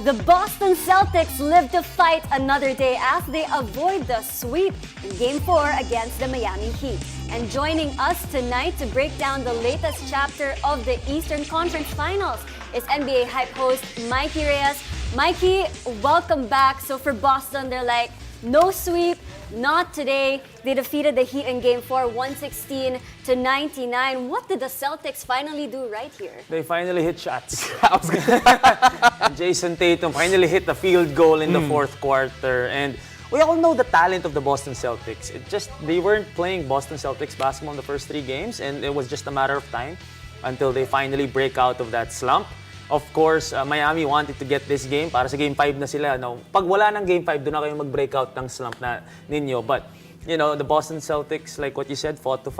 The Boston Celtics live to fight another day as they avoid the sweep in Game 4 against the Miami Heat. And joining us tonight to break down the latest chapter of the Eastern Conference Finals is NBA Hype host Mikey Reyes. Mikey, welcome back. So for Boston, they're like, no sweep, not today. They defeated the Heat in Game 4, 116-99. What did the Celtics finally do right here? They finally hit shots. And Jayson Tatum finally hit the field goal in the fourth quarter. And we all know the talent of the Boston Celtics. They weren't playing Boston Celtics basketball in the first 3 games, and it was just a matter of time until they finally break out of that slump. Of course, Miami wanted to get this game para sa Game 5 na sila. No? Pag wala ng Game 5, doon na kayo mag-breakout ng slump na ninyo. But, you know, the Boston Celtics, like what you said, fought to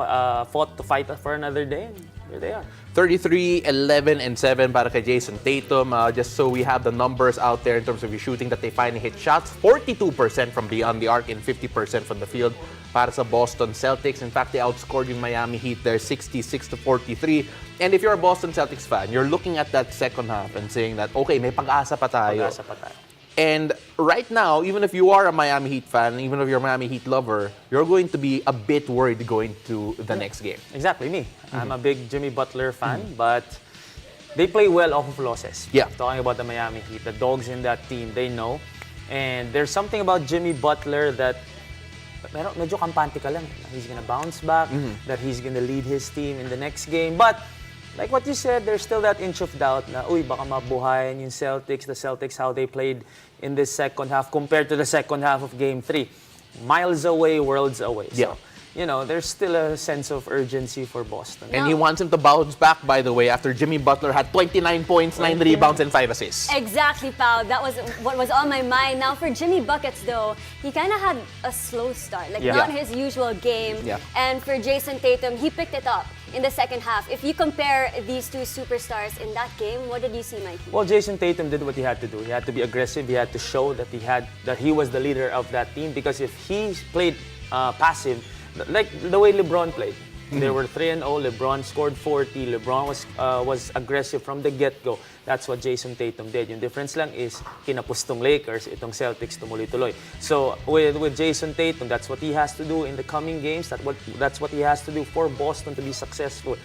fight for another day. And here they are. 33-11-7 para kay Jayson Tatum. Just so we have the numbers out there in terms of your shooting that they finally hit shots. 42% from beyond the arc and 50% from the field para sa Boston Celtics. In fact, they outscored yung Miami Heat there 66-43. And if you're a Boston Celtics fan, you're looking at that second half and saying that, okay, may pag-asa pa tayo. Pag-asa pa tayo. And right now, even if you are a Miami Heat fan, even if you're a Miami Heat lover, you're going to be a bit worried going to the next game. Exactly, me. I'm a big Jimmy Butler fan, but they play well off of losses. Yeah. Talking about the Miami Heat, the dogs in that team, they know. And there's something about Jimmy Butler that medyo kampante ka lang. He's gonna bounce back, that he's gonna lead his team in the next game. But like what you said, there's still that inch of doubt na, baka mabuhayan yung Celtics, the Celtics, how they played in this second half compared to the second half of Game 3. Miles away, worlds away. Yeah. So, you know, there's still a sense of urgency for Boston. And he wants him to bounce back, by the way, after Jimmy Butler had 29 points, 9 rebounds, and 5 assists. Exactly, Pao. That was what was on my mind. Now, for Jimmy Buckets, though, he kind of had a slow start, not his usual game. Yeah. And for Jayson Tatum, he picked it up in the second half. If you compare these two superstars in that game, what did you see, Mikey? Well, Jayson Tatum did what he had to do. He had to be aggressive. He had to show that he was the leader of that team. Because if he played passive, like the way LeBron played, they were 3-0. LeBron scored 40. LeBron was aggressive from the get-go. That's what Jayson Tatum did. Yung difference lang is kinapustong Lakers, itong Celtics tumuloy-tuloy. So with Jayson Tatum, that's what he has to do in the coming games. That's what he has to do for Boston to be successful.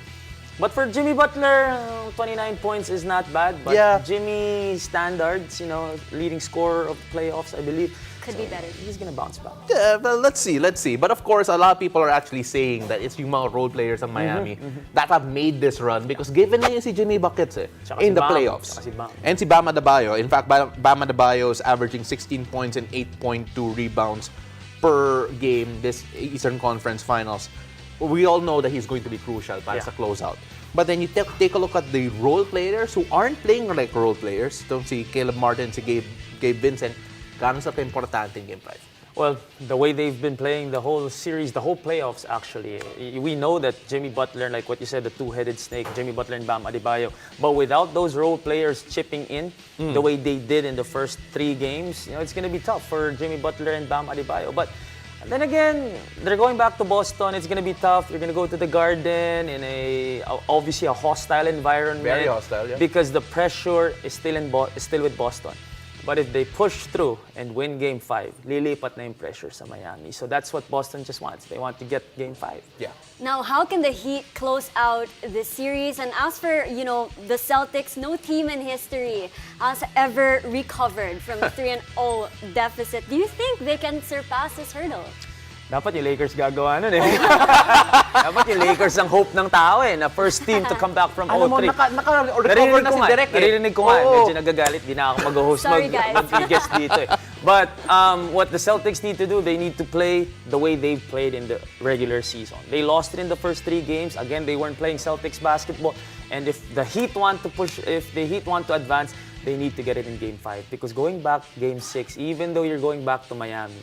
But for Jimmy Butler, 29 points is not bad. But Jimmy standards, leading scorer of the playoffs, I believe. Could be better. He's gonna bounce back. Yeah, well, let's see. But of course, a lot of people are actually saying that it's yung mga role players ng Miami that have made this run because given na yun si Jimmy Buckets in the playoffs. And si Bam Adebayo. In fact, Bam Adebayo is averaging 16 points and 8.2 rebounds per game this Eastern Conference Finals. We all know that he's going to be crucial para sa closeout. But then you take a look at the role players who aren't playing like role players. Don't see Caleb Martin, si Gabe Vincent. Gano'n sa importante in Game 5? Well, the way they've been playing the whole series, the whole playoffs actually, we know that Jimmy Butler, like what you said, the two-headed snake, Jimmy Butler and Bam Adebayo. But without those role players chipping in the way they did in the first 3 games, it's going to be tough for Jimmy Butler and Bam Adebayo. But then again, they're going back to Boston. It's going to be tough. You're going to go to the Garden in obviously a hostile environment. Very hostile, yeah. Because the pressure is still with Boston. But if they push through and win Game 5, lilipat na yung pressure sa Miami. So that's what Boston just wants. They want to get Game 5. Yeah. Now, how can the Heat close out the series? And as for, the Celtics, no team in history has ever recovered from a 3-0 deficit. Do you think they can surpass this hurdle? Dapat yung Lakers gagawa nun Dapat yung Lakers ang hope ng tao na first team to come back from 0-3. Alam mo, naka-recover na si Derek Narinig ko nga, medyo nagagalit. Di na ako mag-host mag-guest dito But what the Celtics need to do, they need to play the way they've played in the regular season. They lost it in the first 3 games. Again, they weren't playing Celtics basketball. And if the Heat want to advance, they need to get it in Game 5. Because going back Game 6, even though you're going back to Miami,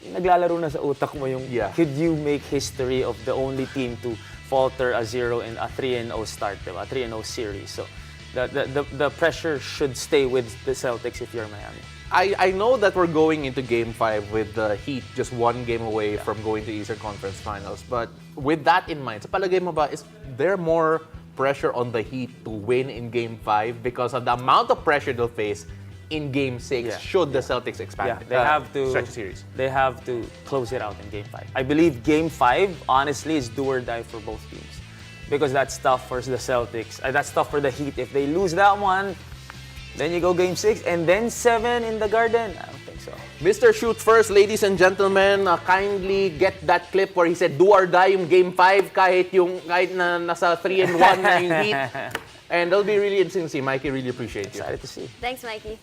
naglalaro na sa utak mo yung could you make history of the only team to falter a 0 and a 3-0 start, diba? A 3-0 series. So the pressure should stay with the Celtics if you're Miami. I know that we're going into Game 5 with the Heat just 1 game away from going to Eastern Conference Finals. But with that in mind, sa palagay mo ba, is there more pressure on the Heat to win in Game 5 because of the amount of pressure they'll face in Game 6 should the Celtics expand. They have to stretch series. They have to close it out in Game 5. I believe Game 5, honestly, is do or die for both teams. Because that's tough for the Celtics. That's tough for the Heat. If they lose that one, then you go Game 6 and then 7 in the Garden. I don't think so. Mr. Shoot First, ladies and gentlemen, kindly get that clip where he said do or die yung Game 5 kahit na nasa 3-1 na yung Heat. And it'll be really interesting to see. Mikey, really appreciate you. Excited to see. Thanks, Mikey.